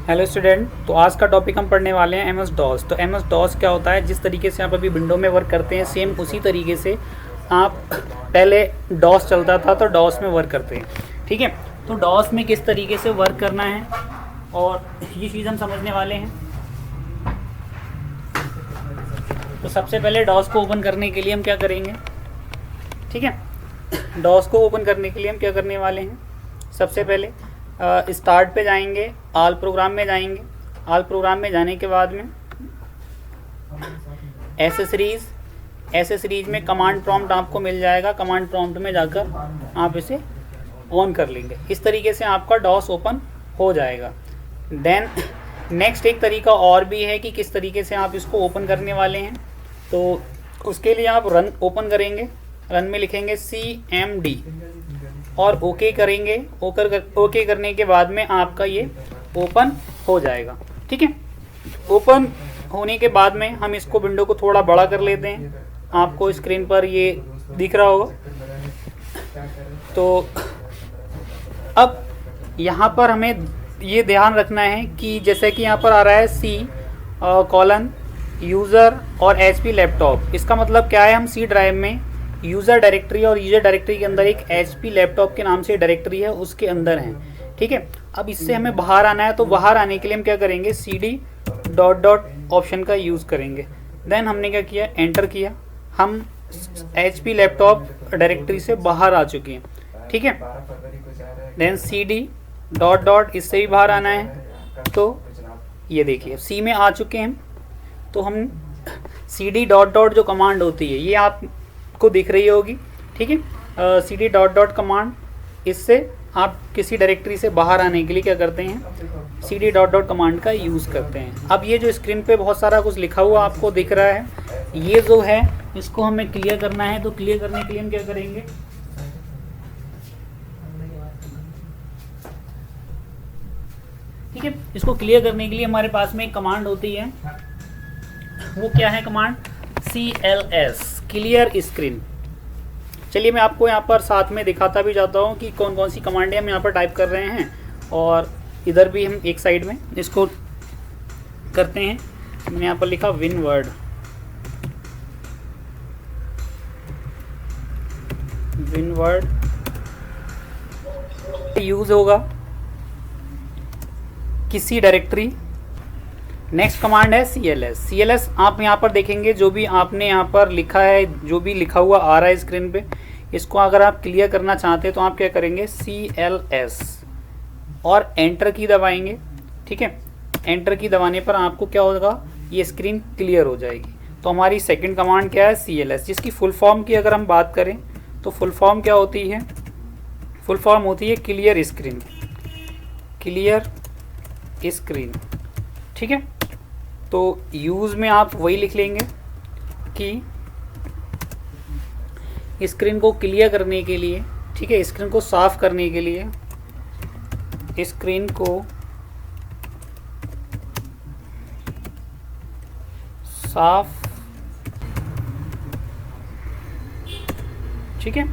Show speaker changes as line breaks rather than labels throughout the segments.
Hello student, तो आज का टॉपिक हम पढ़ने वाले हैं एमएस डॉस। तो एमएस डॉस क्या होता है? जिस तरीके से आप अभी विंडो में वर्क करते हैं सेम उसी तरीके से आप पहले डॉस चलता था तो डॉस में वर्क करते हैं। ठीक है, तो डॉस में किस तरीके से वर्क करना है और ये चीज़ हम समझने वाले हैं। तो सबसे पहले डॉस को ओपन करने के लिए हम क्या करेंगे? ठीक है, डॉस को ओपन करने के लिए हम क्या करने वाले हैं? सबसे पहले स्टार्ट पे जाएंगे, ऑल प्रोग्राम में जाएंगे। ऑल प्रोग्राम में जाने के बाद में एसेसरीज में कमांड प्रॉम्प्ट आपको मिल जाएगा। कमांड प्रॉम्प्ट में जाकर आप इसे ऑन कर लेंगे। इस तरीके से आपका डॉस ओपन हो जाएगा। देन नेक्स्ट एक तरीका और भी है कि किस तरीके से आप इसको ओपन करने वाले हैं। तो उसके लिए आप रन ओपन करेंगे, रन में लिखेंगे CMD और ओके करेंगे। ओके करने के बाद में आपका ये ओपन हो जाएगा। ठीक है, ओपन होने के बाद में हम इसको विंडो को थोड़ा बड़ा कर लेते हैं। आपको स्क्रीन पर ये दिख रहा होगा। तो अब यहाँ पर हमें ये ध्यान रखना है कि जैसे कि यहाँ पर आ रहा है C: यूज़र और HP लैपटॉप। इसका मतलब क्या है? हम C ड्राइव में यूज़र डायरेक्टरी और यूज़र डायरेक्टरी के अंदर एक HP लैपटॉप के नाम से डायरेक्टरी है, उसके अंदर हैं। ठीक है, अब इससे हमें बाहर आना है। तो बाहर आने के लिए हम क्या करेंगे? CD डॉट ऑप्शन का यूज़ करेंगे। देन हमने क्या किया? एंटर किया। हम HP लैपटॉप डायरेक्टरी से बाहर आ चुके हैं। ठीक है, देन CD डॉट इससे भी बाहर आना है। तो ये देखिए C में आ चुके हैं। तो हम CD डॉट जो कमांड होती है ये आपको दिख रही होगी। ठीक है, CD डॉट कमांड, इससे आप किसी डायरेक्टरी से बाहर आने के लिए क्या करते हैं? CD डॉट कमांड का यूज़ करते हैं। अब ये जो स्क्रीन पे बहुत सारा कुछ लिखा हुआ आपको दिख रहा है, ये जो है इसको हमें क्लियर करना है। तो क्लियर करने के लिए हम क्या करेंगे? ठीक है, इसको क्लियर करने के लिए हमारे पास में एक कमांड होती है। वो क्या है कमांड? CLS, clear screen. चलिए मैं आपको यहाँ पर साथ में दिखाता भी जाता हूँ कि कौन कौन सी कमांडें हम यहाँ पर टाइप कर रहे हैं। और इधर भी हम एक साइड में इसको करते हैं। मैंने यहाँ पर लिखा विनवर्ड। यूज़ होगा किसी डायरेक्टरी। नेक्स्ट कमांड है CLS। आप यहाँ पर देखेंगे जो भी आपने यहाँ पर लिखा है, जो भी लिखा हुआ आ रहा है स्क्रीन पे, इसको अगर आप क्लियर करना चाहते हैं तो आप क्या करेंगे? CLS और एंटर की दबाएंगे। ठीक है, एंटर की दबाने पर आपको क्या होगा? ये स्क्रीन क्लियर हो जाएगी। तो हमारी सेकंड कमांड क्या है? CLS, जिसकी फुल फॉर्म की अगर हम बात करें तो फुल फॉर्म क्या होती है? फुल फॉर्म होती है क्लियर स्क्रीन। Clear screen. ठीक है, तो यूज़ में आप वही लिख लेंगे कि स्क्रीन को क्लियर करने के लिए, ठीक है, स्क्रीन को साफ करने के लिए, स्क्रीन को साफ, ठीक है,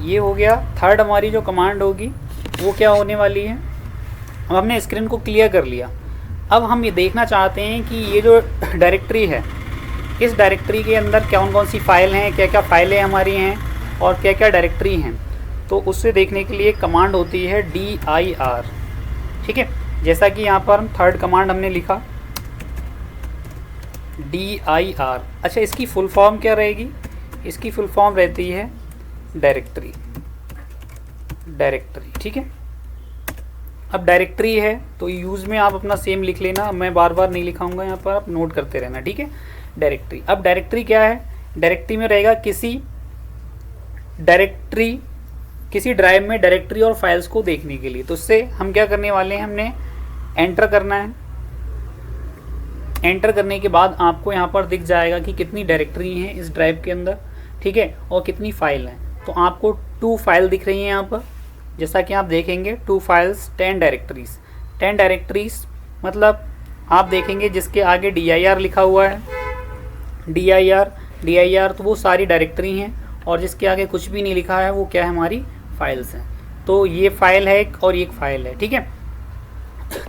ये हो गया। थर्ड हमारी जो कमांड होगी वो क्या होने वाली है? अब हमने स्क्रीन को क्लियर कर लिया। अब हम ये देखना चाहते हैं कि ये जो डायरेक्टरी है, इस डायरेक्टरी के अंदर कौन कौन सी फाइल हैं, क्या क्या फाइलें हमारी हैं और क्या क्या डायरेक्टरी हैं। तो उससे देखने के लिए कमांड होती है dir। ठीक है, जैसा कि यहाँ पर थर्ड कमांड हमने लिखा dir। अच्छा, इसकी फुल फॉर्म क्या रहेगी? इसकी फुल फॉर्म रहती है डायरेक्टरी। ठीक है, अब डायरेक्टरी है तो यूज़ में आप अपना सेम लिख लेना, मैं बार बार नहीं लिखाऊंगा, यहाँ पर आप नोट करते रहना। ठीक है, डायरेक्टरी। अब डायरेक्टरी क्या है? डायरेक्टरी में रहेगा किसी ड्राइव में डायरेक्टरी और फाइल्स को देखने के लिए। तो उससे हम क्या करने वाले हैं? हमने एंटर करना है। एंटर करने के बाद आपको यहाँ पर दिख जाएगा कि कितनी डायरेक्टरी हैं इस ड्राइव के अंदर। ठीक है, और कितनी फाइल हैं। तो आपको 2 फाइल दिख रही हैं यहाँ पर, जैसा कि आप देखेंगे 2 फाइल्स 10 डायरेक्टरीज। 10 डायरेक्टरीज मतलब आप देखेंगे जिसके आगे dir लिखा हुआ है, dir तो वो सारी डायरेक्टरी हैं, और जिसके आगे कुछ भी नहीं लिखा है वो क्या है? हमारी फाइल्स हैं। तो ये फाइल है एक और ये एक फाइल है। ठीक है,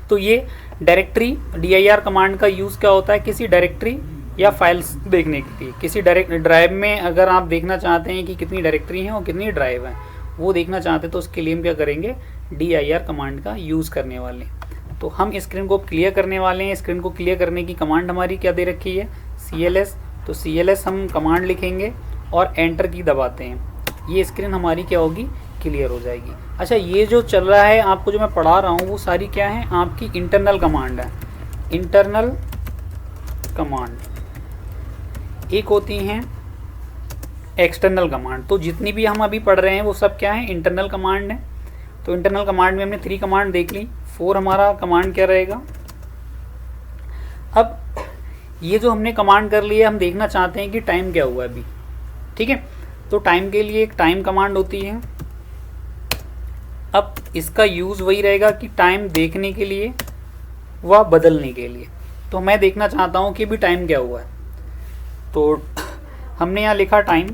तो ये डायरेक्टरी dir कमांड का यूज़ क्या होता है, किसी डायरेक्टरी या फाइल्स देखने के लिए। किसी ड्राइव में अगर आप देखना चाहते हैं कि कितनी डायरेक्टरी हैं और कितनी ड्राइव हैं, वो देखना चाहते हैं, तो उसके लिए हम क्या करेंगे, dir कमांड का यूज़ करने वाले हैं। तो हम स्क्रीन को क्लियर करने वाले हैं। स्क्रीन को क्लियर करने की कमांड हमारी क्या दे रखी है, cls। तो cls हम कमांड लिखेंगे और एंटर की दबाते हैं, ये स्क्रीन हमारी क्या होगी, क्लियर हो जाएगी। अच्छा, ये जो चल रहा है आपको जो मैं पढ़ा रहा हूँ वो सारी क्या है, आपकी इंटरनल कमांड है। इंटरनल कमांड एक होती हैं एक्सटर्नल कमांड। तो जितनी भी हम अभी पढ़ रहे हैं वो सब क्या है, इंटरनल कमांड है। तो इंटरनल कमांड में हमने 3 कमांड देख ली। 4 हमारा कमांड क्या रहेगा। अब ये जो हमने कमांड कर लिया, हम देखना चाहते हैं कि टाइम क्या हुआ अभी, ठीक है। तो टाइम के लिए एक टाइम कमांड होती है। अब इसका यूज़ वही रहेगा कि टाइम देखने के लिए व बदलने के लिए। तो मैं देखना चाहता हूँ कि अभी टाइम क्या हुआ है, तो हमने यहाँ लिखा टाइम।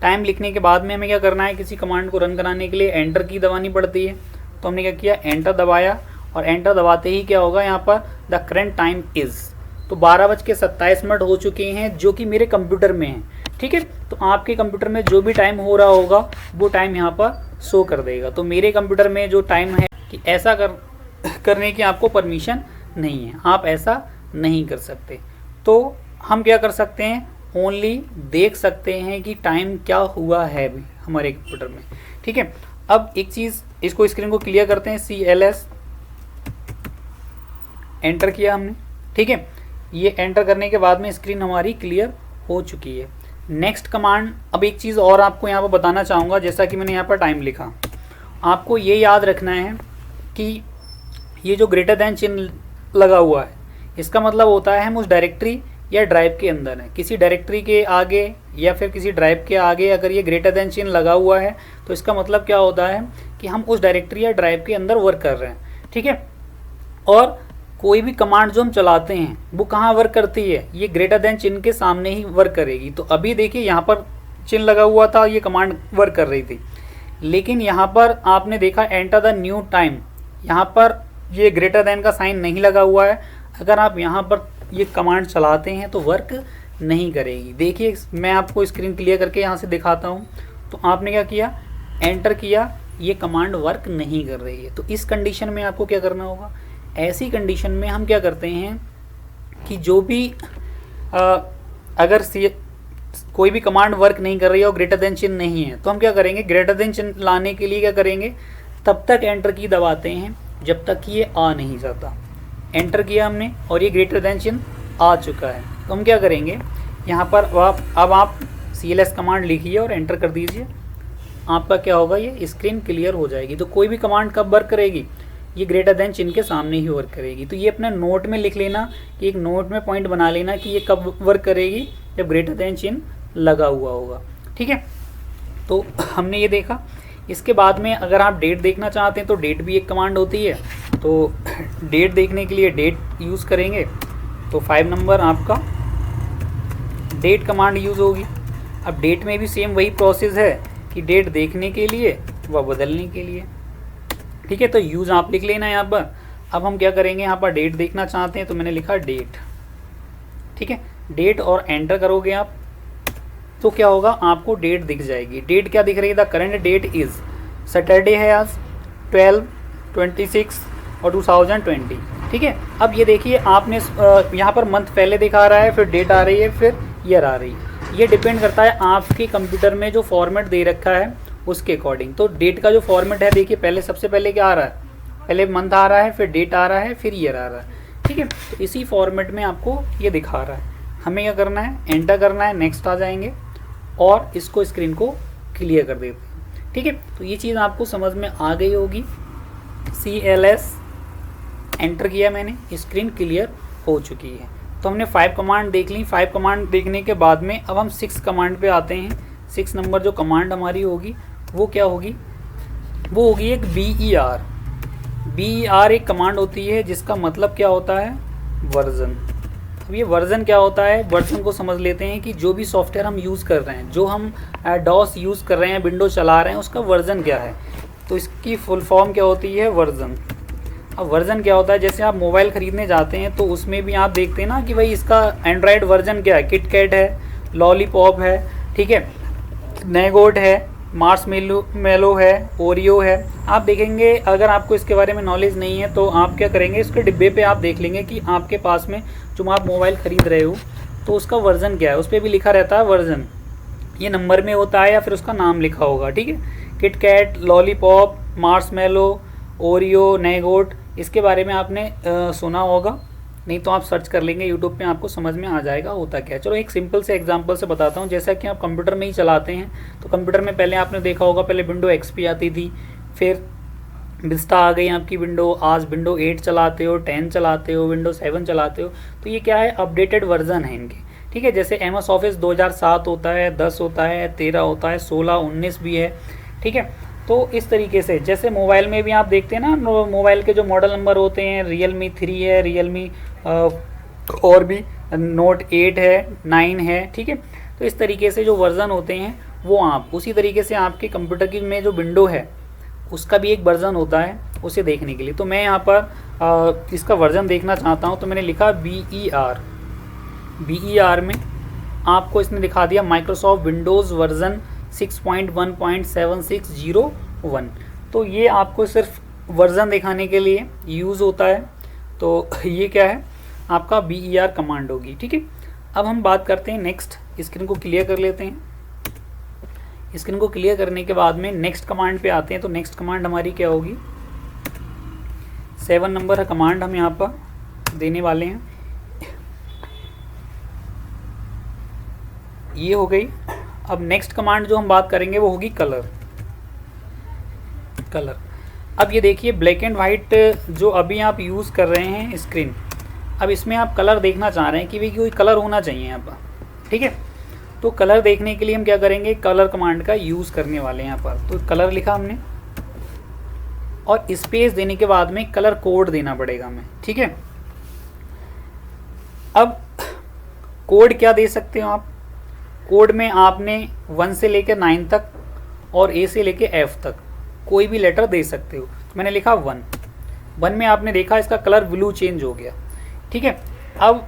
टाइम लिखने के बाद में हमें क्या करना है, किसी कमांड को रन कराने के लिए एंटर की दबानी पड़ती है। तो हमने क्या किया, एंटर दबाया, और एंटर दबाते ही क्या होगा, यहाँ पर द करेंट टाइम इज़, तो 12:27 हो चुके हैं, जो कि मेरे कंप्यूटर में है, ठीक है। तो आपके कंप्यूटर में जो भी टाइम हो रहा होगा वो टाइम यहाँ पर शो कर देगा। तो मेरे कंप्यूटर में जो टाइम है कि ऐसा करने की आपको परमिशन नहीं है, आप ऐसा नहीं कर सकते। तो हम क्या कर सकते हैं, ओनली देख सकते हैं कि टाइम क्या हुआ है अभी हमारे कंप्यूटर में, ठीक है। अब एक चीज़, इसको स्क्रीन को क्लियर करते हैं, cls एंटर किया हमने, ठीक है। ये एंटर करने के बाद में स्क्रीन हमारी क्लियर हो चुकी है। नेक्स्ट कमांड, अब एक चीज़ और आपको यहाँ पर बताना चाहूँगा, जैसा कि मैंने यहाँ पर टाइम लिखा, आपको ये याद रखना है कि ये जो ग्रेटर देन चिन्ह लगा हुआ है, इसका मतलब होता है हम उस डायरेक्टरी या ड्राइव के अंदर है। किसी डायरेक्टरी के आगे या फिर किसी ड्राइव के आगे अगर ये ग्रेटर देन चिन्ह लगा हुआ है, तो इसका मतलब क्या होता है कि हम उस डायरेक्टरी या ड्राइव के अंदर वर्क कर रहे हैं, ठीक है। और कोई भी कमांड जो हम चलाते हैं वो कहाँ वर्क करती है, ये ग्रेटर देन चिन्ह के सामने ही वर्क करेगी। तो अभी देखिए यहाँ पर चिन्ह लगा हुआ था, ये कमांड वर्क कर रही थी, लेकिन यहाँ पर आपने देखा एंटर द न्यू टाइम, यहाँ पर ये ग्रेटर देन का साइन नहीं लगा हुआ है। अगर आप यहाँ पर ये कमांड चलाते हैं तो वर्क नहीं करेगी। देखिए मैं आपको स्क्रीन क्लियर करके यहाँ से दिखाता हूँ। तो आपने क्या किया, एंटर किया, ये कमांड वर्क नहीं कर रही है। तो इस कंडीशन में आपको क्या करना होगा, ऐसी कंडीशन में हम क्या करते हैं कि जो भी अगर कोई भी कमांड वर्क नहीं कर रही है और ग्रेटर देन चिन्ह नहीं है, तो हम क्या करेंगे, ग्रेटर देन चिन्ह लाने के लिए क्या करेंगे, तब तक एंटर की दबाते हैं जब तक कि ये आ नहीं जाता। एंटर किया हमने और ये ग्रेटर देन चिन्ह आ चुका है, तो हम क्या करेंगे, यहाँ पर अब आप cls कमांड लिखिए और एंटर कर दीजिए। आपका क्या होगा, ये स्क्रीन क्लियर हो जाएगी। तो कोई भी कमांड कब वर्क करेगी, ये ग्रेटर देन चिन्ह के सामने ही वर्क करेगी। तो ये अपने नोट में लिख लेना, कि एक नोट में पॉइंट बना लेना कि ये कब वर्क करेगी, जब ग्रेटर देन चिन्ह लगा हुआ होगा, ठीक है। तो हमने ये देखा। इसके बाद में अगर आप डेट देखना चाहते हैं तो डेट भी एक कमांड होती है। तो डेट देखने के लिए डेट यूज़ करेंगे, तो 5 नंबर आपका डेट कमांड यूज़ होगी। अब डेट में भी सेम वही प्रोसेस है कि डेट देखने के लिए व बदलने के लिए, ठीक है। तो यूज़ आप लिख लेना यहाँ पर। अब हम क्या करेंगे, यहाँ पर डेट देखना चाहते हैं तो मैंने लिखा डेट, ठीक है। डेट और एंटर करोगे आप तो क्या होगा, आपको डेट दिख जाएगी। डेट क्या दिख रही है, the current that is, Saturday है आज 12/26 और 2020, ठीक है। अब ये देखिए आपने यहाँ पर मंथ पहले दिखा रहा है, फिर डेट आ रही है, फिर ईयर आ रही है। ये डिपेंड करता है आपके कंप्यूटर में जो फॉर्मेट दे रखा है उसके अकॉर्डिंग। तो डेट का जो फॉर्मेट है, देखिए पहले सबसे पहले क्या आ रहा है, पहले मंथ आ रहा है, फिर डेट आ रहा है, फिर ईयर आ रहा है, ठीक है। तो इसी फॉर्मेट में आपको ये दिखा रहा है। हमें क्या करना है, एंटर करना है, नेक्स्ट आ जाएंगे और इसको स्क्रीन को क्लियर कर देते हैं, ठीक है। तो ये चीज़ आपको समझ में आ गई होगी। cls एंटर किया मैंने, स्क्रीन क्लियर हो चुकी है। तो हमने 5 कमांड देख ली। 5 कमांड देखने के बाद में अब हम 6 कमांड पे आते हैं। 6 नंबर जो कमांड हमारी होगी वो क्या होगी, वो होगी एक BER। BER एक कमांड होती है जिसका मतलब क्या होता है, वर्जन। अब ये वर्जन क्या होता है, वर्जन को समझ लेते हैं कि जो भी सॉफ्टवेयर हम यूज़ कर रहे हैं, जो हम डॉस यूज़ कर रहे हैं, विंडोज चला रहे हैं, उसका वर्जन क्या है। तो इसकी फुल फॉर्म क्या होती है, वर्जन। अब वर्जन क्या होता है, जैसे आप मोबाइल ख़रीदने जाते हैं तो उसमें भी आप देखते हैं ना कि भाई इसका एंड्रॉयड वर्जन क्या है, किटकैट है, लॉलीपॉप है, ठीक है, नेगोट है, मार्शमेलो है, ओरियो है। आप देखेंगे, अगर आपको इसके बारे में नॉलेज नहीं है तो आप क्या करेंगे, इसके डिब्बे पे आप देख लेंगे कि आपके पास में जो आप मोबाइल ख़रीद रहे हो तो उसका वर्जन क्या है, उस पर भी लिखा रहता है वर्जन, ये नंबर में होता है या फिर उसका नाम लिखा होगा, ठीक है। किटकैट, लॉलीपॉप, मार्शमेलो, ओरियो, नेगोट, इसके बारे में आपने सुना होगा, नहीं तो आप सर्च कर लेंगे यूट्यूब पे, आपको समझ में आ जाएगा होता क्या है। चलो एक सिंपल से एग्जांपल से बताता हूँ। जैसा कि आप कंप्यूटर में ही चलाते हैं तो कंप्यूटर में पहले आपने देखा होगा, पहले विंडो एक्सपी आती थी, फिर विस्टा आ गई आपकी विंडो, आज विंडो 8 चलाते हो, 10 चलाते हो, विंडो 7 चलाते हो, तो ये क्या है, अपडेटेड वर्जन है इनके, ठीक है। जैसे MS ऑफिस 2007 होता है, 10 होता है, 13 होता है, 16, 19 भी है, ठीक है। तो इस तरीके से जैसे मोबाइल में भी आप देखते हैं ना, मोबाइल के जो मॉडल नंबर होते हैं, Realme 3 है, Realme और भी Note 8 है, 9 है, ठीक है। तो इस तरीके से जो वर्ज़न होते हैं वो आप उसी तरीके से आपके कंप्यूटर की में जो विंडो है उसका भी एक वर्ज़न होता है, उसे देखने के लिए। तो मैं यहाँ पर इसका वर्ज़न देखना चाहता हूँ, तो मैंने लिखा BER में आपको इसने दिखा दिया माइक्रोसॉफ्ट विंडोज़ वर्ज़न 6.1.7601। तो ये आपको सिर्फ वर्ज़न दिखाने के लिए यूज़ होता है। तो ये क्या है, आपका BER कमांड होगी, ठीक है। अब हम बात करते हैं नेक्स्ट, स्क्रीन को क्लियर कर लेते हैं। स्क्रीन को क्लियर करने के बाद में नेक्स्ट कमांड पे आते हैं। तो नेक्स्ट कमांड हमारी क्या होगी, 7 नंबर का कमांड हम यहाँ पर देने वाले हैं। ये हो गई। अब नेक्स्ट कमांड जो हम बात करेंगे वो होगी कलर। अब ये देखिए, ब्लैक एंड वाइट जो अभी आप यूज़ कर रहे हैं स्क्रीन, अब इसमें आप कलर देखना चाह रहे हैं कि भाई कोई कलर होना चाहिए यहाँ पर, ठीक है। तो कलर देखने के लिए हम क्या करेंगे, कलर कमांड का यूज़ करने वाले हैं यहाँ पर। तो कलर लिखा हमने और स्पेस देने के बाद में कलर कोड देना पड़ेगा हमें, ठीक है। अब कोड क्या दे सकते हो आप, कोड में आपने 1 से लेकर 9 तक और A से लेकर F तक कोई भी लेटर दे सकते हो। तो मैंने लिखा 1 में आपने देखा इसका कलर ब्लू चेंज हो गया, ठीक है। अब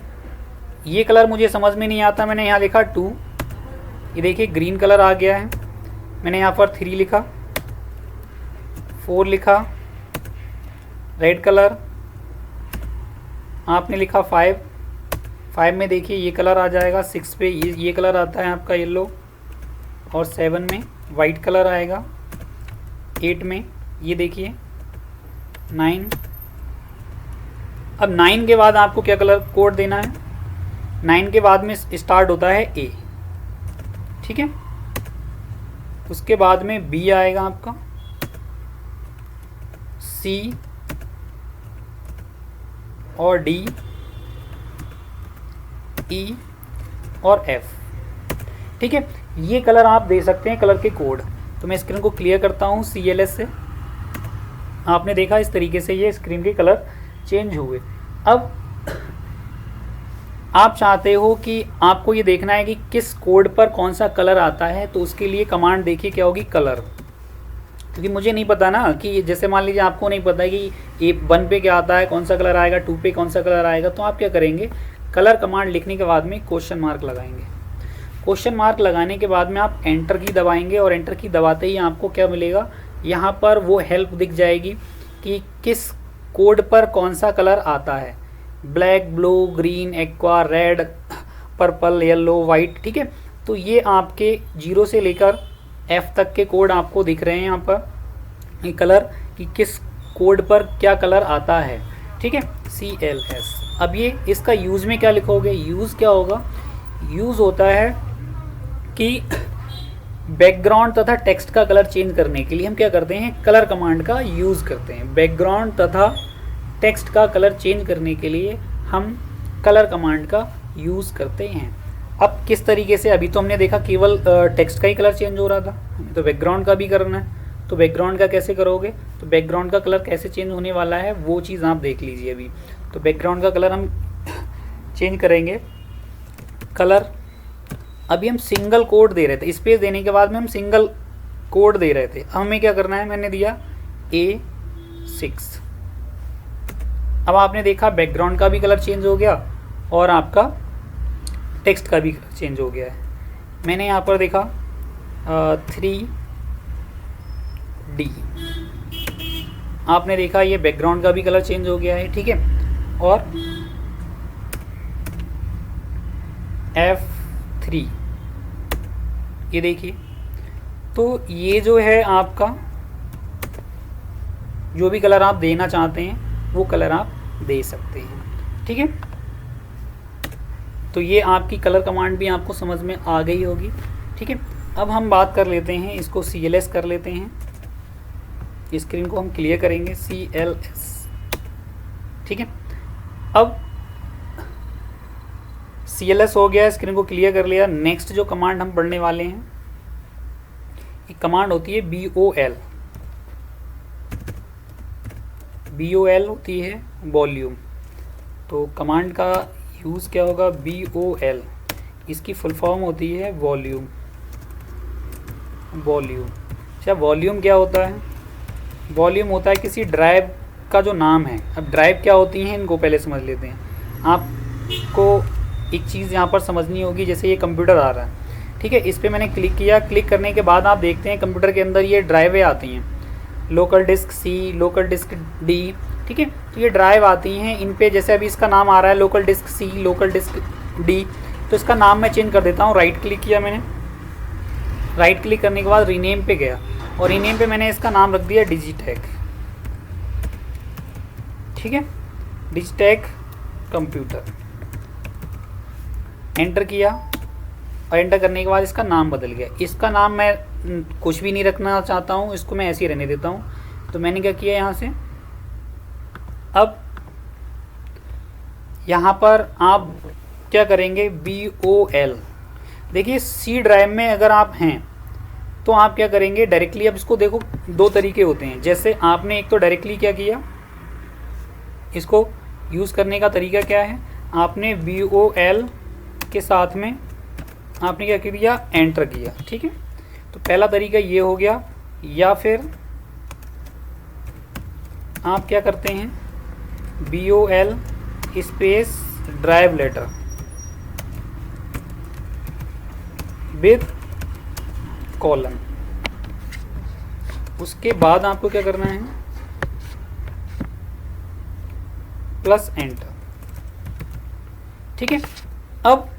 ये कलर मुझे समझ में नहीं आता, मैंने यहाँ लिखा 2, ये देखिए ग्रीन कलर आ गया है। मैंने यहाँ पर 3 लिखा, 4 लिखा, रेड कलर, आपने लिखा 5 में देखिए ये कलर आ जाएगा, 6 पे ये कलर आता है आपका येलो, और 7 में वाइट कलर आएगा, 8 में ये देखिए 9। अब 9 के बाद आपको क्या कलर कोड देना है, 9 के बाद में स्टार्ट होता है A, ठीक है। उसके बाद में B आएगा आपका, C और D, E और F, ठीक है। ये कलर आप दे सकते हैं, कलर के कोड। तो मैं स्क्रीन को क्लियर करता हूँ CLS से। आपने देखा इस तरीके से ये स्क्रीन के कलर चेंज हुए। अब आप चाहते हो कि आपको ये देखना है कि किस कोड पर कौन सा कलर आता है, तो उसके लिए कमांड देखिए क्या होगी, कलर। क्योंकि मुझे नहीं पता ना कि जैसे मान लीजिए आपको नहीं पता कि 1 पे क्या आता है, कौन सा कलर आएगा, 2 पे कौन सा कलर आएगा, तो आप क्या करेंगे, कलर कमांड लिखने के बाद में क्वेश्चन मार्क लगाएंगे। क्वेश्चन मार्क लगाने के बाद में आप एंटर की दबाएंगे और एंटर की दबाते ही आपको क्या मिलेगा, यहाँ पर वो हेल्प दिख जाएगी कि किस कोड पर कौन सा कलर आता है, black, blue, green, aqua, red, purple, yellow, white, ठीक है। तो ये आपके 0 से लेकर F तक के कोड आपको दिख रहे हैं यहाँ पर, ये कलर कि किस कोड पर क्या कलर आता है, ठीक है, CLS। अब ये इसका यूज़ में क्या लिखोगे, यूज़ क्या होगा, यूज़ होता है कि बैकग्राउंड तथा टेक्स्ट का कलर चेंज करने के लिए हम क्या करते हैं, कलर कमांड का यूज़ करते हैं। बैकग्राउंड तथा टेक्स्ट का कलर चेंज करने के लिए हम कलर कमांड का यूज़ करते हैं। अब किस तरीके से, अभी तो हमने देखा केवल टेक्स्ट का ही कलर चेंज हो रहा था, हमें तो बैकग्राउंड का भी करना है। तो बैकग्राउंड का कैसे करोगे, तो बैकग्राउंड का कलर कैसे चेंज होने वाला है वो चीज़ आप देख लीजिए अभी। तो बैकग्राउंड का कलर हम चेंज करेंगे, कलर अभी हम सिंगल कोड दे रहे थे, स्पेस देने के बाद में हम सिंगल कोड दे रहे थे। अब हमें क्या करना है, मैंने दिया A6, अब आपने देखा बैकग्राउंड का भी कलर चेंज हो गया और आपका टेक्स्ट का भी कलर चेंज हो गया है। मैंने यहाँ पर देखा 3D, आपने देखा ये बैकग्राउंड का भी कलर चेंज हो गया है, ठीक है। और F3 ये देखिए, तो ये जो है आपका जो भी कलर आप देना चाहते हैं वो कलर आप दे सकते हैं, ठीक है। तो ये आपकी कलर कमांड भी आपको समझ में आ गई होगी, ठीक है। अब हम बात कर लेते हैं, इसको CLS कर लेते हैं, स्क्रीन को हम क्लियर करेंगे, CLS, ठीक है। अब CLS हो गया, स्क्रीन को क्लियर कर लिया। नेक्स्ट जो कमांड हम पढ़ने वाले हैं, एक कमांड होती है BOL। BOL होती है वॉल्यूम। तो कमांड का यूज़ क्या होगा, BOL, इसकी फुल फॉर्म होती है वॉल्यूम। अच्छा, वॉल्यूम क्या होता है? वॉल्यूम होता है किसी ड्राइव का जो नाम है। अब ड्राइव क्या होती हैं इनको पहले समझ लेते हैं। आपको एक चीज़ यहाँ पर समझनी होगी, जैसे ये कंप्यूटर आ रहा है, ठीक है, इस पर मैंने क्लिक किया। क्लिक करने के बाद आप देखते हैं कंप्यूटर के अंदर ये ड्राइवें आती हैं, local disk C, local disk D, ठीक है। तो ये ड्राइव आती हैं, इन पे जैसे अभी इसका नाम आ रहा है local disk C, local disk D, तो इसका नाम मैं चेंज कर देता हूँ। राइट क्लिक किया मैंने, राइट क्लिक करने के बाद रीनेम पे गया और रीनेम पे मैंने इसका नाम रख दिया डिजिटेक, ठीक है, डिजिटेक कंप्यूटर। एंटर किया और एंटर करने के बाद इसका नाम बदल गया। इसका नाम मैं कुछ भी नहीं रखना चाहता हूँ, इसको मैं ऐसे ही रहने देता हूँ। तो मैंने क्या किया यहाँ से, अब यहाँ पर आप क्या करेंगे, BOL। देखिए C ड्राइव में अगर आप हैं तो आप क्या करेंगे डायरेक्टली। अब इसको देखो, दो तरीके होते हैं। जैसे आपने एक तो डायरेक्टली क्या किया, इसको यूज़ करने का तरीका क्या है, आपने BOL के साथ में आपने क्या किया, एंटर किया, ठीक है। तो पहला तरीका ये हो गया। या फिर आप क्या करते हैं, BOL space drive letter with colon. उसके बाद आपको क्या करना है, प्लस एंटर, ठीक है। अब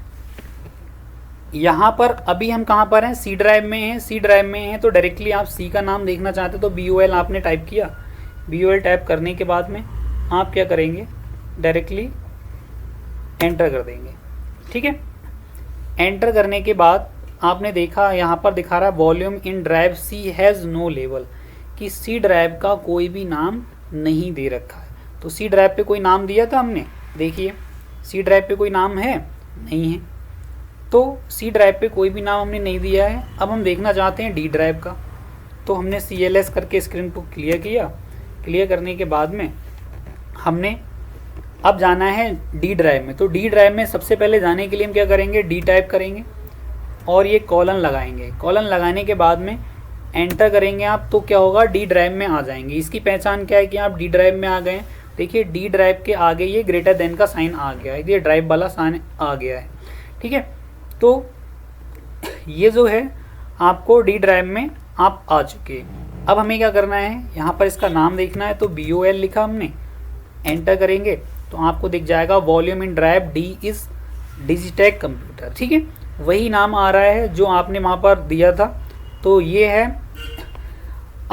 यहाँ पर अभी हम कहाँ पर हैं, C ड्राइव में हैं। C ड्राइव में हैं तो डायरेक्टली आप C का नाम देखना चाहते तो BOL आपने टाइप किया। BOL टाइप करने के बाद में आप क्या करेंगे, डायरेक्टली एंटर कर देंगे, ठीक है। एंटर करने के बाद आपने देखा यहाँ पर दिखा रहा है volume in drive C has no लेवल, कि C ड्राइव का कोई भी नाम नहीं दे रखा है। तो C ड्राइव पे कोई नाम दिया था हमने, देखिए C ड्राइव पे कोई नाम है नहीं है, तो C ड्राइव पे कोई भी नाम हमने नहीं दिया है। अब हम देखना चाहते हैं D ड्राइव का, तो हमने CLS करके स्क्रीन को क्लियर किया। क्लियर करने के बाद में हमने अब जाना है D ड्राइव में। तो D ड्राइव में सबसे पहले जाने के लिए हम क्या करेंगे, D टाइप करेंगे और ये कॉलन लगाएंगे। कॉलन लगाने के बाद में एंटर करेंगे आप, तो क्या होगा, D ड्राइव में आ जाएंगे। इसकी पहचान क्या है कि आप D ड्राइव में आ गए। देखिए D ड्राइव के आगे ये ग्रेटर देन का साइन आ गया है, ये ड्राइव वाला साइन आ गया है, ठीक है। तो ये जो है आपको D ड्राइव में आप आ चुके हैं। अब हमें क्या करना है, यहाँ पर इसका नाम देखना है, तो BOL लिखा हमने, एंटर करेंगे तो आपको दिख जाएगा volume in drive D is Digitek computer, ठीक है। वही नाम आ रहा है जो आपने वहाँ पर दिया था। तो ये है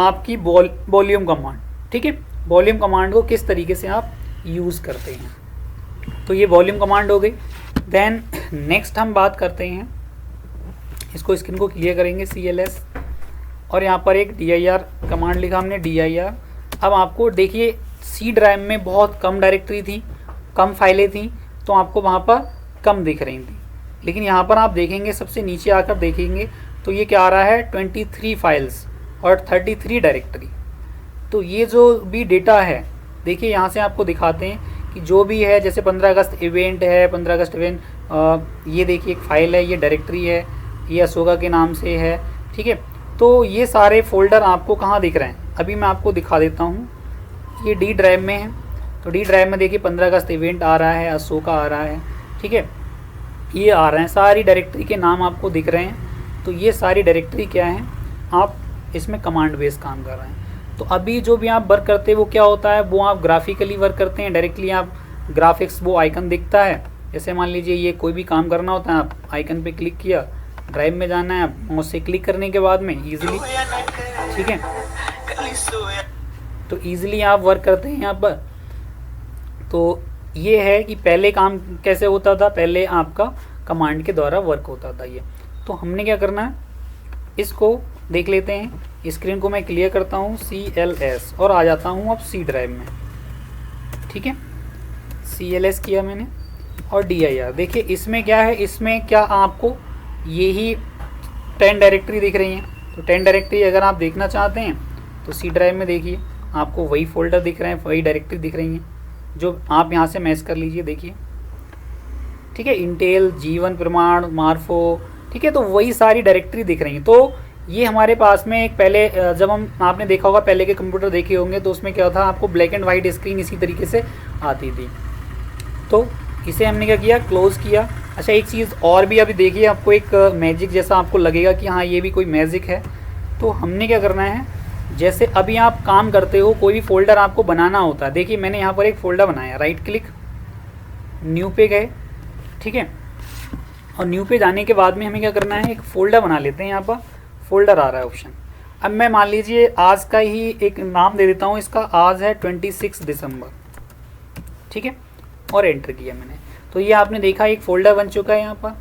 आपकी वॉल्यूम कमांड, ठीक है। वॉल्यूम कमांड को किस तरीके से आप यूज़ करते हैं, तो ये वॉल्यूम कमांड हो गई। देन नेक्स्ट हम बात करते हैं, इसको स्क्रीन को क्लियर करेंगे, CLS, और यहाँ पर एक dir कमांड लिखा हमने, dir। अब आपको देखिए C ड्राइव में बहुत कम डायरेक्टरी थी, कम फाइलें थी, तो आपको वहाँ पर कम दिख रही थी। लेकिन यहाँ पर आप देखेंगे, सबसे नीचे आकर देखेंगे तो ये क्या आ रहा है, 23 फाइल्स और 33 डायरेक्टरी। तो ये जो भी डेटा है, देखिए यहाँ से आपको दिखाते हैं कि जो भी है, जैसे 15 अगस्त इवेंट है, 15 अगस्त इवेंट, ये देखिए एक फाइल है, ये डायरेक्टरी है, ये अशोका के नाम से है, ठीक है। तो ये सारे फोल्डर आपको कहाँ दिख रहे हैं, अभी मैं आपको दिखा देता हूँ। ये D ड्राइव में है, तो डी ड्राइव में देखिए 15 अगस्त इवेंट आ रहा है, अशोका आ रहा है, ठीक है, ये आ रहे हैं, सारी डायरेक्टरी के नाम आपको दिख रहे हैं। तो ये सारी डायरेक्टरी क्या है, आप इसमें कमांड बेस काम कर रहे हैं। तो अभी जो भी आप वर्क करते हैं वो क्या होता है, वो आप ग्राफिकली वर्क करते हैं, डायरेक्टली आप ग्राफिक्स वो आइकन दिखता है। जैसे मान लीजिए ये कोई भी काम करना होता है, आप आइकन पे क्लिक किया, ड्राइव में जाना है, आप माउस से क्लिक करने के बाद में ईजिली, ठीक है, तो ईजिली आप वर्क करते हैं यहाँ पर। तो ये है कि पहले काम कैसे होता था, पहले आपका कमांड के द्वारा वर्क होता था ये। तो हमने क्या करना है, इसको देख लेते हैं। स्क्रीन को मैं क्लियर करता हूँ, CLS, और आ जाता हूँ अब C ड्राइव में, ठीक है, CLS किया मैंने, और DIR। देखिए इसमें क्या है, इसमें क्या आपको यही 10 डायरेक्टरी दिख रही हैं। तो 10 डायरेक्टरी अगर आप देखना चाहते हैं तो C ड्राइव में देखिए आपको वही फोल्डर दिख रहे हैं, वही डायरेक्टरी दिख रही हैं, जो आप यहाँ से मैच कर लीजिए, देखिए, ठीक है, इंटेल, जीवन प्रमाण, मार्फो, ठीक है, तो वही सारी डायरेक्टरी दिख रही हैं। तो ये हमारे पास में एक पहले जब हम आपने देखा होगा, पहले के कंप्यूटर देखे होंगे, तो उसमें क्या था, आपको ब्लैक एंड वाइट स्क्रीन इसी तरीके से आती थी। तो इसे हमने क्या किया, क्लोज किया। अच्छा, एक चीज़ और भी अभी देखिए, आपको एक मैजिक जैसा आपको लगेगा कि हाँ ये भी कोई मैजिक है। तो हमने क्या करना है, जैसे अभी आप काम करते हो, कोई भी फोल्डर आपको बनाना होता है। देखिए मैंने यहाँ पर एक फ़ोल्डर बनाया, राइट क्लिक, न्यू पे गए, ठीक है, और न्यू पे जाने के बाद में हमें क्या करना है, एक फ़ोल्डर बना लेते हैं। यहाँ पर फोल्डर आ रहा है ऑप्शन। अब मैं मान लीजिए आज का ही एक नाम दे देता हूँ, इसका आज है 26 दिसंबर, ठीक है, और एंटर किया मैंने। तो ये आपने देखा एक फ़ोल्डर बन चुका है यहाँ पर।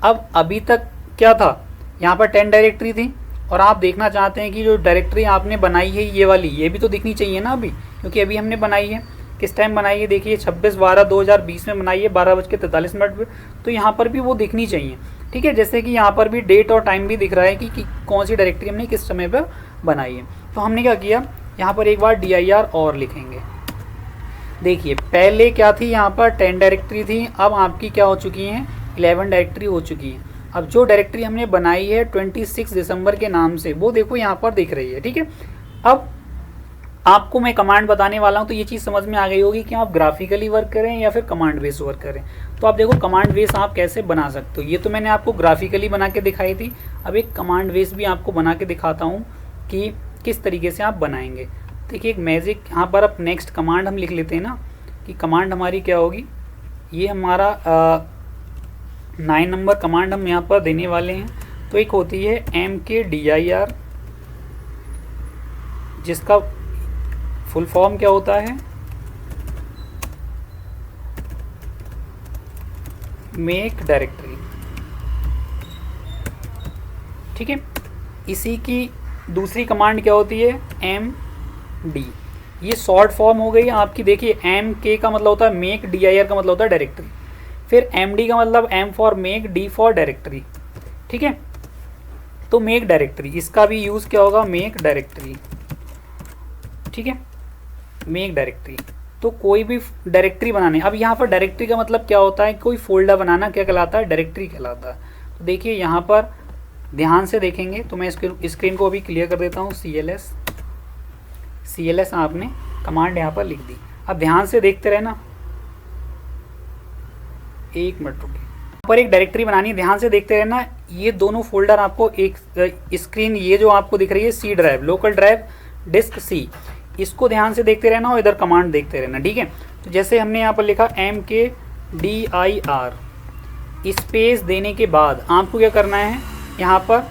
अब अभी तक क्या था, यहाँ पर 10 डायरेक्टरी थी, और आप देखना चाहते हैं कि जो डायरेक्टरी आपने बनाई है ये वाली, ये भी तो दिखनी चाहिए ना अभी, क्योंकि अभी हमने बनाई है, किस टाइम बनाई है, देखिए 26/12/2020 में बनाई है, 12:43 पर। तो यहाँ पर भी वो दिखनी चाहिए, ठीक है, जैसे कि यहाँ पर भी डेट और टाइम भी दिख रहा है कि कौन सी डायरेक्टरी हमने किस समय पर बनाई है। तो हमने क्या किया, यहाँ पर एक बार DIR और लिखेंगे। देखिए पहले क्या थी, यहाँ पर 10 डायरेक्टरी थी, अब आपकी क्या हो चुकी हैं, 11 डायरेक्टरी हो चुकी हैं। अब जो डायरेक्टरी हमने बनाई है 26 दिसंबर के नाम से, वो देखो यहाँ पर दिख रही है, ठीक है। अब आपको मैं कमांड बताने वाला हूँ, तो ये चीज़ समझ में आ गई होगी कि आप ग्राफिकली वर्क करें या फिर कमांड बेस वर्क करें। तो आप देखो कमांड बेस आप कैसे बना सकते हो। ये तो मैंने आपको ग्राफिकली बना के दिखाई थी, अब एक कमांड बेस भी आपको बना के दिखाता हूँ कि किस तरीके से आप बनाएंगे। देखिए एक मैजिक यहाँ पर, अब नेक्स्ट कमांड हम लिख लेते हैं ना, कि कमांड हमारी क्या होगी। ये हमारा 9 नंबर कमांड हम यहाँ पर देने वाले हैं। तो एक होती है MKDIR, जिसका फुल फॉर्म क्या होता है, मेक डायरेक्टरी, ठीक है। इसी की दूसरी कमांड क्या होती है, MD। ये शॉर्ट फॉर्म हो गई आपकी। देखिए MK का मतलब होता है मेक, DIR का मतलब होता है डायरेक्टरी, फिर MD का मतलब M for make, D for directory, ठीक है। तो मेक डायरेक्टरी, इसका भी यूज़ क्या होगा, मेक डायरेक्टरी, ठीक है, मेक डायरेक्टरी। तो कोई भी डायरेक्टरी बनाने, अब यहाँ पर डायरेक्टरी का मतलब क्या होता है, कोई फोल्डर बनाना क्या कहलाता है, डायरेक्टरी कहलाता है। तो देखिए यहाँ पर ध्यान से देखेंगे, तो मैं स्क्रीन को अभी क्लियर कर देता हूँ। CLS आपने कमांड यहाँ पर लिख दी। अब ध्यान से देखते रहना, एक मिनट रुकिए, यहाँ पर एक डायरेक्टरी बनानी है, ध्यान से देखते रहना। ये दोनों फोल्डर आपको एक स्क्रीन, ये जो आपको दिख रही है C drive, local drive disk C, इसको ध्यान से देखते रहना और इधर कमांड देखते रहना, ठीक है। तो जैसे हमने यहाँ पर लिखा MKDIR, स्पेस देने के बाद आपको क्या करना है, यहाँ पर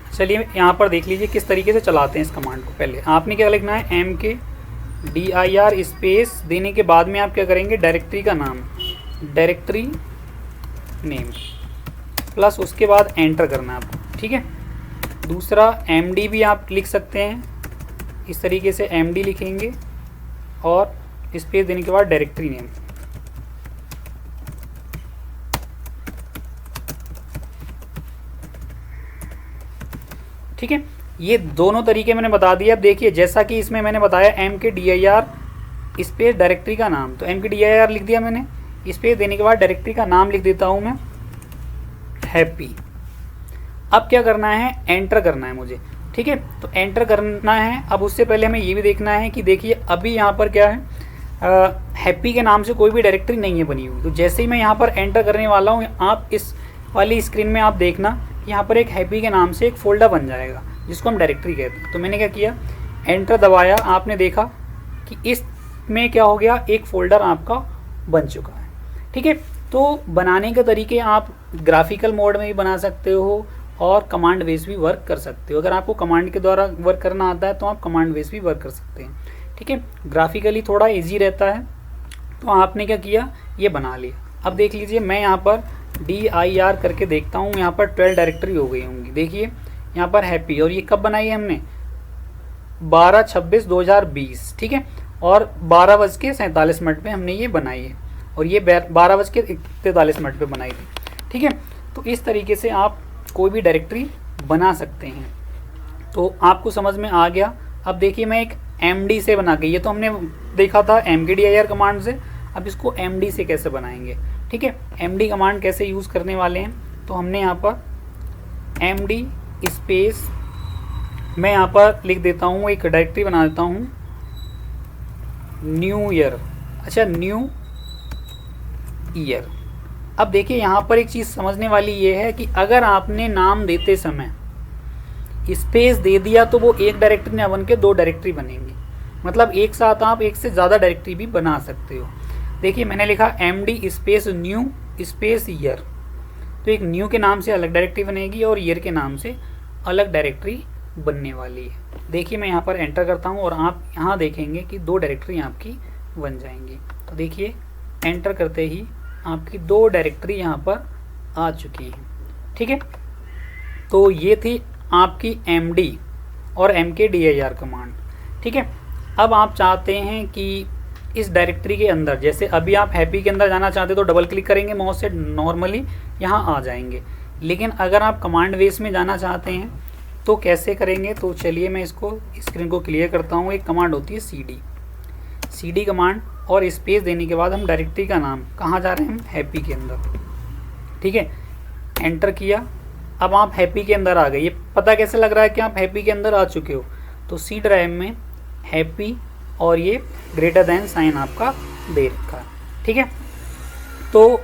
चलिए यहाँ पर देख लीजिए किस तरीके से चलाते हैं इस कमांड को। पहले आपने क्या लिखना है, MKDIR स्पेस देने के बाद में आप क्या करेंगे, डायरेक्टरी का नाम, डायरेक्टरी नेम, प्लस उसके बाद एंटर करना है आपको, ठीक है। दूसरा MD भी आप लिख सकते हैं, इस तरीके से MD लिखेंगे और स्पेस देने के बाद डायरेक्टरी नेम, ठीक है। ये दोनों तरीके मैंने बता दिए। अब देखिए जैसा कि इसमें मैंने बताया MKDIR स्पेस डायरेक्टरी का नाम, तो MKDIR लिख दिया मैंने, स्पेस देने के बाद डायरेक्टरी का नाम लिख देता हूँ मैं, हैप्पी। अब क्या करना है, एंटर करना है मुझे, ठीक है। तो एंटर करना है। अब उससे पहले हमें ये भी देखना है कि देखिए अभी यहाँ पर क्या है, हैप्पी के नाम से कोई भी डायरेक्टरी नहीं है बनी हुई। तो जैसे ही मैं यहाँ पर एंटर करने वाला हूँ, आप इस वाली स्क्रीन में आप देखना यहाँ पर एक हैप्पी के नाम से एक फ़ोल्डर बन जाएगा जिसको हम डायरेक्टरी कहते हैं। तो मैंने क्या किया, एंटर दबाया, आपने देखा कि इसमें क्या हो गया, एक फ़ोल्डर आपका बन चुका है। ठीक है, तो बनाने के तरीके आप ग्राफिकल मोड में भी बना सकते हो और कमांड बेस भी वर्क कर सकते हो। अगर आपको कमांड के द्वारा वर्क करना आता है तो आप कमांड बेस भी वर्क कर सकते हैं। ठीक है, ग्राफिकली थोड़ा इजी रहता है। तो आपने क्या किया, ये बना लिया। अब देख लीजिए, मैं यहाँ पर DIR करके देखता हूँ, यहाँ पर 12 डायरेक्टरी हो गई होंगी। देखिए यहाँ पर हैप्पी, और ये कब बनाई है हमने, 12/26/2020। ठीक है, और 12:47 पे हमने ये बनाई है, और ये 12:43 पे बनाई थी। ठीक है, तो इस तरीके से आप कोई भी डायरेक्टरी बना सकते हैं। तो आपको समझ में आ गया। अब देखिए, मैं एक MD से बना के, ये तो हमने देखा था MKDIR कमांड से, अब इसको MD से कैसे बनाएंगे। ठीक है, MD कमांड कैसे यूज़ करने वाले हैं, तो हमने यहाँ पर MD स्पेस, मैं यहाँ पर लिख देता हूँ, एक डायरेक्टरी बना देता हूँ न्यू ईयर। अच्छा, न्यू ईयर। अब देखिए यहाँ पर एक चीज़ समझने वाली ये है कि अगर आपने नाम देते समय स्पेस दे दिया तो वो एक डायरेक्टरी ना बन के 2 डायरेक्टरी बनेंगी। मतलब एक साथ आप एक से ज़्यादा डायरेक्टरी भी बना सकते हो। देखिए मैंने लिखा MD space new space year, तो एक न्यू के नाम से अलग डायरेक्टरी बनेगी और ईयर के नाम से अलग डायरेक्टरी बनने वाली है। देखिए मैं यहाँ पर एंटर करता हूँ और आप यहाँ देखेंगे कि 2 डायरेक्टरी आपकी बन जाएंगी। तो देखिए एंटर करते ही आपकी 2 डायरेक्टरी यहाँ पर आ चुकी है। ठीक है, तो ये थी आपकी MD और MKDIR कमांड। ठीक है, अब आप चाहते हैं कि इस डायरेक्टरी के अंदर, जैसे अभी आप हैप्पी के अंदर जाना चाहते तो डबल क्लिक करेंगे माउस से, नॉर्मली यहाँ आ जाएंगे। लेकिन अगर आप कमांड बेस में जाना चाहते हैं तो कैसे करेंगे, तो चलिए मैं इसको स्क्रीन को क्लियर करता हूँ। एक कमांड होती है CD कमांड, और स्पेस देने के बाद हम डायरेक्टरी का नाम, कहाँ जा रहे हैं हम, हैप्पी के अंदर। ठीक है, एंटर किया, अब आप हैप्पी के अंदर आ गए। ये पता कैसे लग रहा है कि आप हैप्पी के अंदर आ चुके हो, तो C ड्राइव में हैप्पी और ये ग्रेटर देन साइन आपका दे रखा है। ठीक है, तो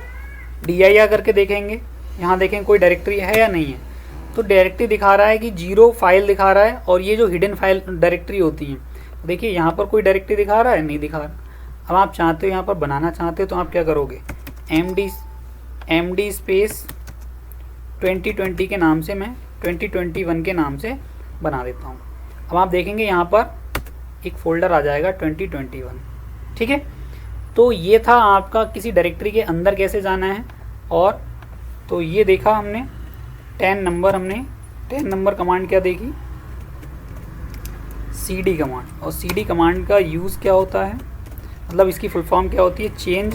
DIR करके देखेंगे, यहाँ देखें कोई डायरेक्टरी है या नहीं है, तो डायरेक्टरी दिखा रहा है कि 0 फाइल दिखा रहा है, और ये जो हिडन फाइल डायरेक्टरी होती हैं, देखिए यहाँ पर कोई डायरेक्टरी दिखा रहा है, नहीं दिखा रहा। अब आप चाहते हो यहाँ पर बनाना चाहते हो तो आप क्या करोगे, MD स्पेस 2020 के नाम से, मैं 2021 के नाम से बना देता हूँ। अब आप देखेंगे यहाँ पर एक फ़ोल्डर आ जाएगा 2021। ठीक है, तो ये था आपका किसी डायरेक्टरी के अंदर कैसे जाना है। और तो ये देखा हमने 10 नंबर, हमने 10 नंबर कमांड क्या देखी, CD कमांड। और CD कमांड का यूज़ क्या होता है, मतलब इसकी फुल फॉर्म क्या होती है, चेंज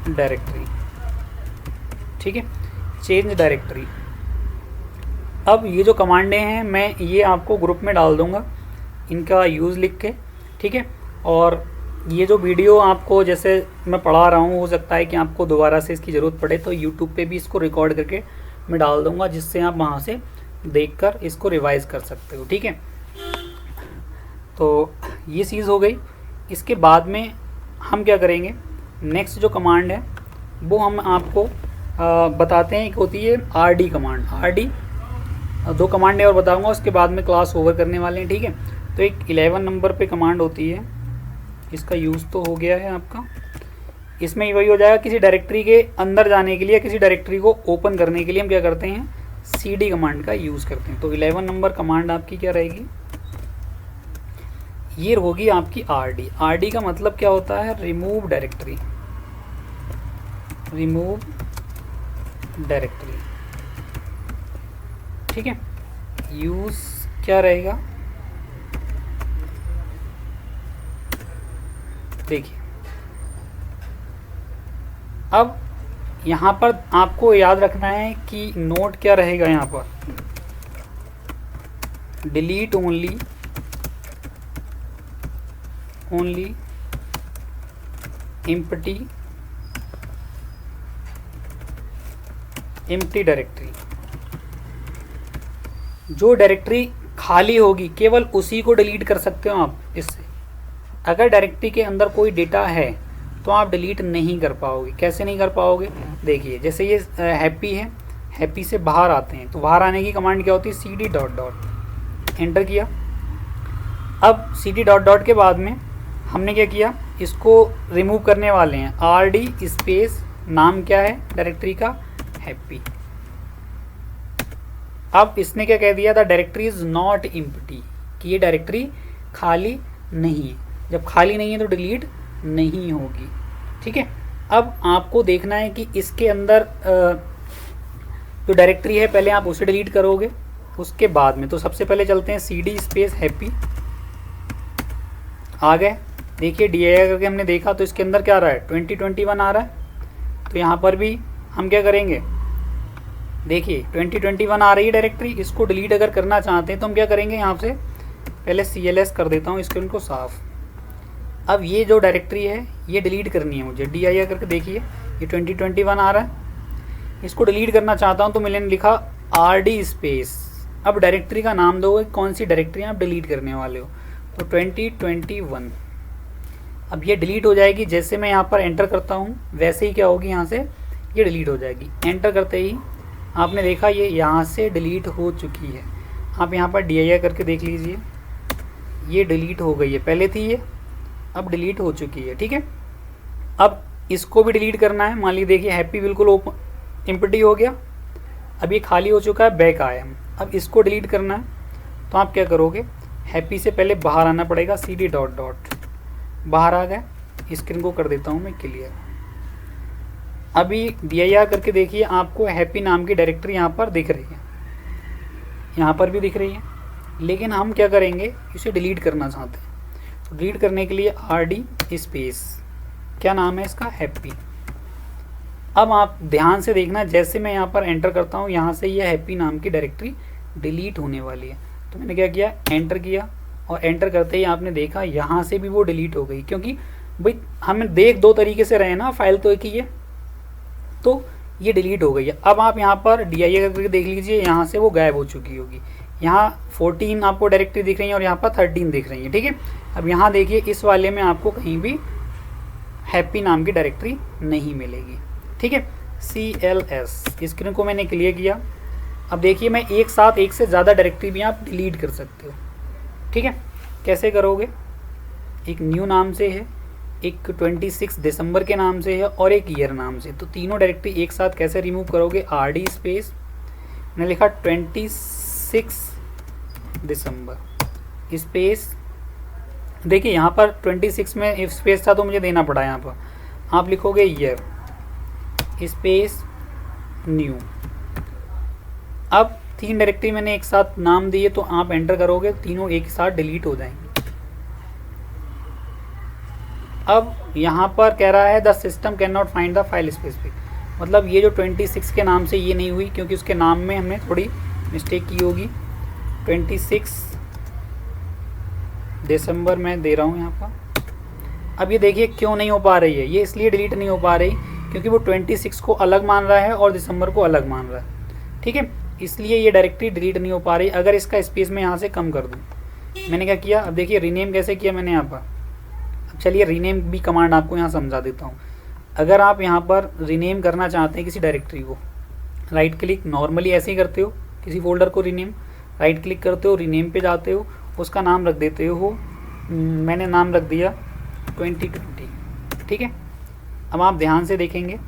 डायरेक्टरी। ठीक है, चेंज डायरेक्टरी। अब ये जो कमांडें हैं मैं ये आपको ग्रुप में डाल दूंगा, इनका यूज़ लिख के। ठीक है, और ये जो वीडियो आपको जैसे मैं पढ़ा रहा हूँ, हो सकता है कि आपको दोबारा से इसकी ज़रूरत पड़े, तो यूट्यूब पे भी इसको रिकॉर्ड करके मैं डाल दूंगा, जिससे आप वहाँ से देखकर इसको रिवाइज़ कर सकते हो। ठीक है, तो ये चीज़ हो गई। इसके बाद में हम क्या करेंगे, नेक्स्ट जो कमांड है वो हम आपको बताते हैं। एक होती है RD कमांड। RD 2 कमांड और बताऊंगा, उसके बाद में क्लास ओवर करने वाले हैं। ठीक है, तो एक 11 नंबर पे कमांड होती है, इसका यूज़ तो हो गया है आपका। इसमें वही हो जाएगा, किसी डायरेक्टरी के अंदर जाने के लिए, किसी डायरेक्टरी को ओपन करने के लिए हम क्या करते हैं, CD कमांड का यूज़ करते हैं। तो 11 नंबर कमांड आपकी क्या रहेगी, ये होगी आपकी RD। RD का मतलब क्या होता है, रिमूव डायरेक्टरी। Remove directory. ठीक है, यूज़ क्या रहेगा, देखिए अब यहाँ पर आपको याद रखना है कि नोट क्या रहेगा, यहाँ पर डिलीट ओनली एम्प्टी डायरेक्टरी। जो डायरेक्टरी खाली होगी केवल उसी को डिलीट कर सकते हो आप इससे। अगर डायरेक्टरी के अंदर कोई डेटा है तो आप डिलीट नहीं कर पाओगे। कैसे नहीं कर पाओगे? देखिए जैसे ये हैप्पी है, हैप्पी से बाहर आते हैं तो बाहर आने की कमांड क्या होती है? cd डॉट डॉट, एंटर किया। अब cd डॉट डॉट के बाद में हमने क्या किया? इसको रिमूव करने वाले हैं। rd स्पेस नाम क्या है डायरेक्टरी का? हैप्पी। अब इसने क्या कह दिया? The directory is not empty, कि ये डायरेक्टरी खाली नहीं है। जब खाली नहीं है तो डिलीट नहीं होगी। ठीक है, अब आपको देखना है कि इसके अंदर जो डायरेक्टरी है पहले आप उसे डिलीट करोगे, उसके बाद में। तो सबसे पहले चलते हैं cd स्पेस हैप्पी, आ गए। देखिए dir करके हमने देखा तो इसके अंदर क्या आ रहा है? 2021 आ रहा है। तो यहाँ पर भी हम क्या करेंगे? देखिए 2021 आ रही है डायरेक्टरी। इसको डिलीट अगर करना चाहते हैं तो हम क्या करेंगे? यहाँ से पहले cls कर देता हूँ इसको, इनको साफ। अब ये जो डायरेक्टरी है ये डिलीट करनी है मुझे। dir करके देखिए ये 2021 आ रहा है। इसको डिलीट करना चाहता हूँ तो मैंने लिखा rd स्पेस। अब डायरेक्टरी का नाम दोगे, कौन सी डायरेक्टरी आप डिलीट करने वाले हो, तो 2021। अब ये डिलीट हो जाएगी। जैसे मैं यहाँ पर एंटर करता हूँ वैसे ही क्या होगी? यहाँ से ये डिलीट हो जाएगी। एंटर करते ही आपने देखा ये यहाँ से डिलीट हो चुकी है। आप यहाँ पर dir करके देख लीजिए, ये डिलीट हो गई है। पहले थी ये, अब डिलीट हो चुकी है। ठीक है, अब इसको भी डिलीट करना है। मान लीजिए देखिए हैप्पी बिल्कुल ओपन एम्प्टी हो गया, अब ये खाली हो चुका है, बैक आया। अब इसको डिलीट करना है तो आप क्या करोगे? हैप्पी से पहले बाहर आना पड़ेगा, cd डॉट डॉट, बाहर आ गए। स्क्रीन को कर देता हूँ मैं क्लियर। अभी dir करके देखिए आपको हैप्पी नाम की डायरेक्टरी यहाँ पर दिख रही है, यहाँ पर भी दिख रही है। लेकिन हम क्या करेंगे? इसे डिलीट करना चाहते हैं। तो डिलीट करने के लिए rd स्पेस, क्या नाम है इसका? हैप्पी। अब आप ध्यान से देखना, जैसे मैं यहाँ पर एंटर करता हूँ यहाँ से ये हैप्पी नाम की डायरेक्टरी डिलीट होने वाली है। तो मैंने क्या किया? एंटर किया, और एंटर करते ही आपने देखा यहाँ से भी वो डिलीट हो गई। क्योंकि भाई हम देख दो तरीके से रहे ना, फाइल तो एक ही है, तो ये डिलीट हो गई है। अब आप यहाँ पर dir करके देख लीजिए, यहाँ से वो गायब हो चुकी होगी। यहाँ 14 आपको डायरेक्टरी दिख रही है और यहाँ पर 13 दिख रही है। ठीक है, अब यहाँ देखिए इस वाले में आपको कहीं भी हैप्पी नाम की डायरेक्टरी नहीं मिलेगी। ठीक है, cls, स्क्रीन को मैंने क्लियर किया। अब देखिए मैं एक साथ एक से ज़्यादा डायरेक्टरी भी आप डिलीट कर सकते हो। ठीक है, कैसे करोगे? एक न्यू नाम से है, एक 26 दिसंबर के नाम से है, और एक ईयर नाम से। तो तीनों डायरेक्टरी एक साथ कैसे रिमूव करोगे? rd स्पेस, मैंने लिखा 26 दिसंबर स्पेस। देखिए यहाँ पर 26 में स्पेस था तो मुझे देना पड़ा। यहाँ पर आप लिखोगे ईयर स्पेस न्यू। अब 3 डायरेक्टरी मैंने एक साथ नाम दिए तो आप एंटर करोगे, तीनों एक साथ डिलीट हो जाएंगे। अब यहाँ पर कह रहा है the system can not find the file specific, मतलब ये जो 26 के नाम से ये नहीं हुई क्योंकि उसके नाम में हमने थोड़ी मिस्टेक की होगी। 26 दिसंबर में दे रहा हूँ यहाँ पर। अब ये देखिए क्यों नहीं हो पा रही है, ये इसलिए डिलीट नहीं हो पा रही क्योंकि वो 26 को अलग मान रहा है और दिसंबर को अलग मान रहा है। ठीक है, इसलिए ये डायरेक्टरी डिलीट नहीं हो पा रही। अगर इसका स्पेस मैं यहाँ से कम कर दूँ, मैंने क्या किया? अब देखिए रीनेम कैसे किया मैंने यहाँ पर। अब चलिए रीनेम भी कमांड आपको यहाँ समझा देता हूँ। अगर आप यहाँ पर रीनेम करना चाहते हैं किसी डायरेक्टरी को, राइट क्लिक, नॉर्मली ऐसे ही करते हो, किसी फोल्डर को रीनेम, राइट क्लिक करते हो, रीनेम पे जाते हो, उसका नाम रख देते हो। मैंने नाम रख दिया 2020। ठीक है, अब आप ध्यान से देखेंगे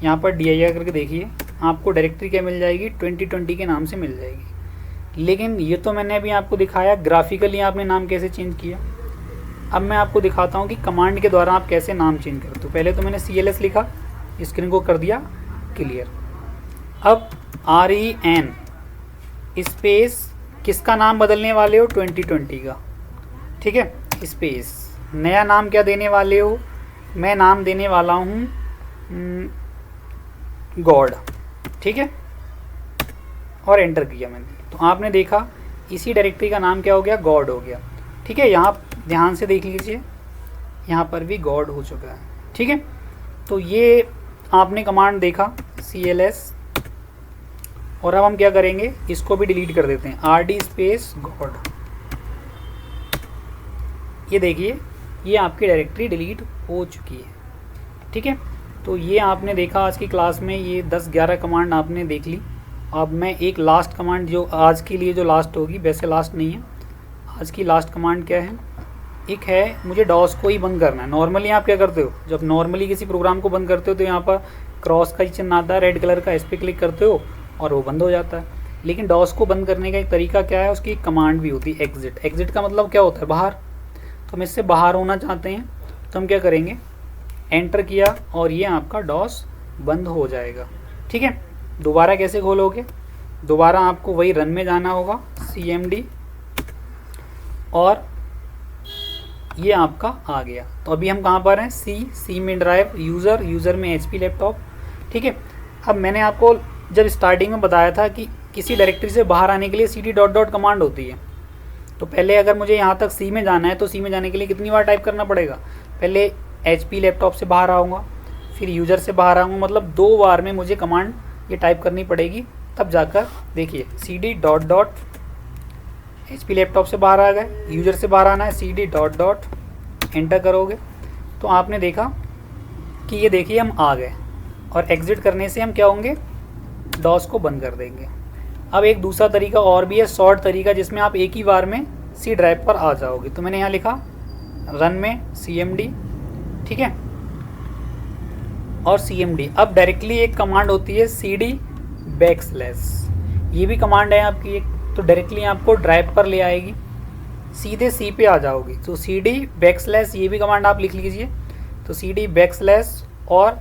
यहाँ पर dir करके देखिए, आपको डायरेक्टरी क्या मिल जाएगी? 2020 के नाम से मिल जाएगी। लेकिन ये तो मैंने अभी आपको दिखाया ग्राफिकली आपने नाम कैसे चेंज किया। अब मैं आपको दिखाता हूँ कि कमांड के द्वारा आप कैसे नाम चेंज करते हो। पहले तो मैंने cls लिखा, स्क्रीन को कर दिया क्लियर। अब ren स्पेस, किसका नाम बदलने वाले हो? 2020 का। ठीक है, स्पेस, नया नाम क्या देने वाले हो? मैं नाम देने वाला हूँ गॉड। ठीक है, और एंटर किया मैंने, तो आपने देखा इसी डायरेक्टरी का नाम क्या हो गया? गॉड हो गया। ठीक है, यहाँ ध्यान से देख लीजिए, यहाँ पर भी गॉड हो चुका है। ठीक है, तो ये आपने कमांड देखा cls, और अब हम क्या करेंगे? इसको भी डिलीट कर देते हैं, rd स्पेस गॉड। ये देखिए ये आपकी डायरेक्टरी डिलीट हो चुकी है। ठीक है, तो ये आपने देखा आज की क्लास में, ये 10-11 कमांड आपने देख ली। अब मैं एक लास्ट कमांड जो आज के लिए जो लास्ट होगी, वैसे लास्ट नहीं है, आज की लास्ट कमांड क्या है, एक है मुझे डॉस को ही बंद करना है। नॉर्मली आप क्या करते हो, जब नॉर्मली किसी प्रोग्राम को बंद करते हो तो यहाँ पर क्रॉस का चिन्ह आता है रेड कलर का, इस पर क्लिक करते हो और वो बंद हो जाता है। लेकिन डॉस को बंद करने का एक तरीका क्या है, उसकी एक कमांड भी होती है एग्जिट। एग्जिट का मतलब क्या होता है, बाहर। तो हम इससे बाहर होना चाहते हैं तो हम क्या करेंगे, एंटर किया और ये आपका डॉस बंद हो जाएगा। ठीक है, दोबारा कैसे खोलोगे, दोबारा आपको वही रन में जाना होगा, CMD, और ये आपका आ गया। तो अभी हम कहाँ पर हैं, सी में ड्राइव, यूज़र में HP लैपटॉप। ठीक है, अब मैंने आपको जब स्टार्टिंग में बताया था कि किसी डायरेक्टरी से बाहर आने के लिए cd ... कमांड होती है। तो पहले अगर मुझे यहाँ तक C में जाना है तो C में जाने के लिए कितनी बार टाइप करना पड़ेगा, पहले HP लैपटॉप से बाहर आऊँगा, फिर यूज़र से बाहर आऊँगा, मतलब 2 बार में मुझे कमांड ये टाइप करनी पड़ेगी, तब जाकर देखिए cd ... HP लैपटॉप से बाहर आ गए, यूज़र से बाहर आना है, cd ... एंटर करोगे तो आपने देखा कि ये देखिए हम आ गए, और एग्ज़िट करने से हम क्या होंगे, डॉस को बंद कर देंगे। अब एक दूसरा तरीका और भी है, शॉर्ट तरीका, जिसमें आप एक ही बार में C ड्राइव पर आ जाओगे। तो मैंने यहाँ लिखा रन में CMD, ठीक है, और CMD। अब डायरेक्टली एक कमांड होती है CD \, ये भी कमांड है आपकी एक, तो डायरेक्टली आपको ड्राइव पर ले आएगी, सीधे C पे आ जाओगी। तो CD \, ये भी कमांड आप लिख लीजिए। तो CD \, और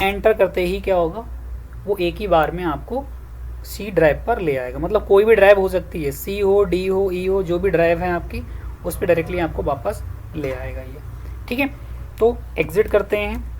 एंटर करते ही क्या होगा, वो एक ही बार में आपको C ड्राइव पर ले आएगा। मतलब कोई भी ड्राइव हो सकती है, C हो, D हो, E हो, जो भी ड्राइव है आपकी, उस पर डायरेक्टली आपको वापस ले आएगा ये। ठीक है, तो एग्ज़िट करते हैं।